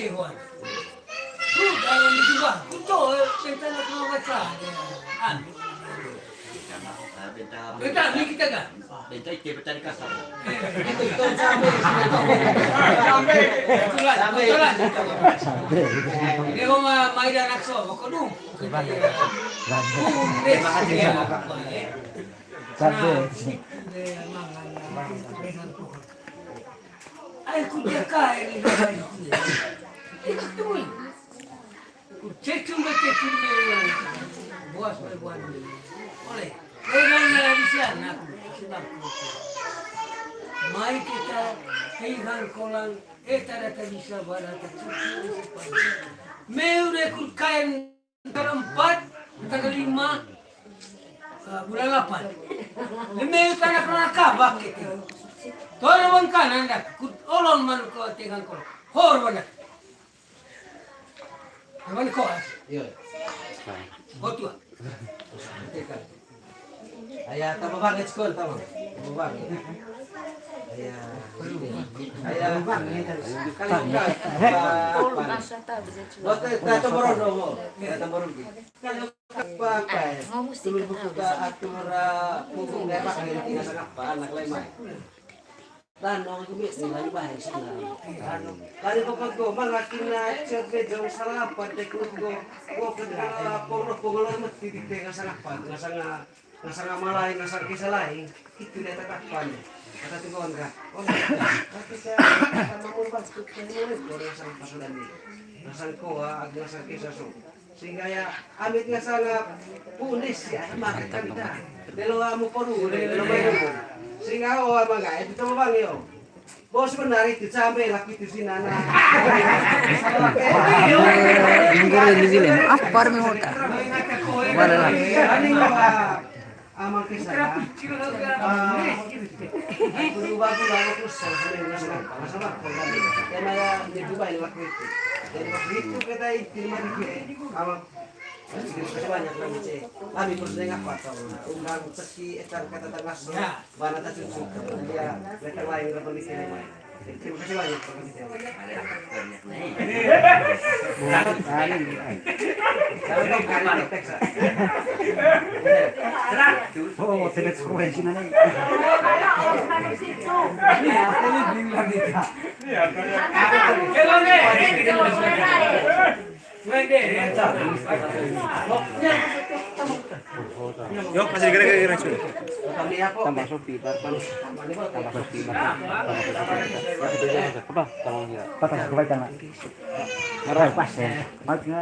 hewan. Ku dalam itu bah, ku tahu kita nak mau baca. Kita ni kita kan. Benta itu pecah di kasar. Itu sampai. Dia mau main anak so, kau dong. Ay, kuya kaya ni cecum buas berbuat oleh orang di sana mari kita kaihan kolang data bisa barata meu rekul kain tanggal 4 tanggal 5 bulan 8 meu tanah pernah kabak itu tolong kan anda olon man ko tegan ko hor wana man ko Iya. Otua. Ayah tambah banget sekolah tambah. Tambah banget. Ayah. Kalau enggak. Kata baru dong. Kata baru. Kalau apa? Dulu buka atura punggung nggak pakai tinggal apa anak lemah. Dan orang itu biasa lagi bahaya sih. Kali bapak gue malah kena cek jauh salah apa teknik gue kena pokok mesti di tengah salah apa nggak sangat malai nggak sangat kisah lain itu dia tak apa kata tuh kawan kan tapi saya mau bantu ini orang sangat pasukan ini nggak sangat koa nggak sangat kisah so sehingga ya amit nggak sangat punis ya makan kita delo kamu perlu delo bayar sehingga oh apa enggak itu coba bang yo bos benar itu sampai laki itu si nana Minggu ini apa army hotel mana lah amal kisah guru baru lalu terus sering masalah karena ya di Dubai waktu itu jadi waktu itu kita terima di amal masih banyak lagi cek kami perlu apa undang seki etan kata tengah mana tak cucu dia letak lain dapat di sini terima kasih banyak oh tidak sekolah di sini Yuk, masih kira-kira cuy. tambah sopi tambah sopi apa kalau enggak apa kebaikan lah marah pas ya maknya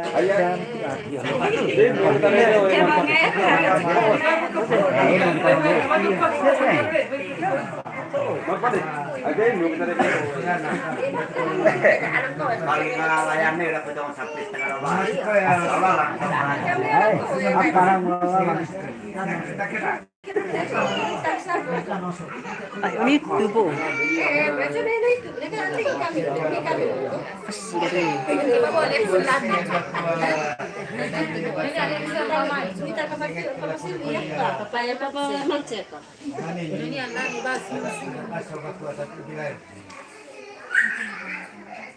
paling layarnya udah potong sampai setengah ini tubuh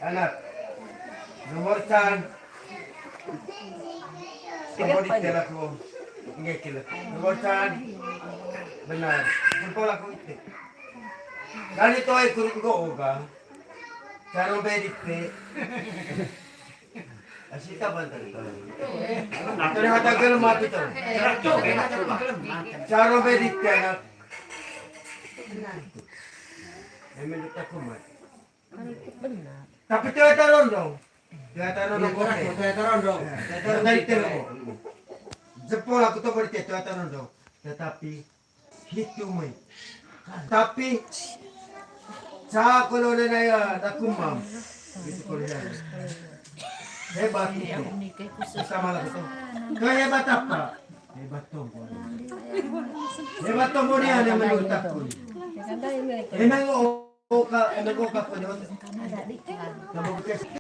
anak nomor can nomor di telako nggak kira nomor can benar kumpul aku itu kali itu ikut oga caro bedite asita bantar atau hata gel mati tuh caro bedite anak emang tak kumat tapi Toyota Rondo dari telepon jepol aku tuh beri Toyota Rondo tetapi hitung tapi sa kalau na ya nakumam gitu kalau hebat itu sama lah itu hebat apa hebat tombol dia yang menurut aku emang oka po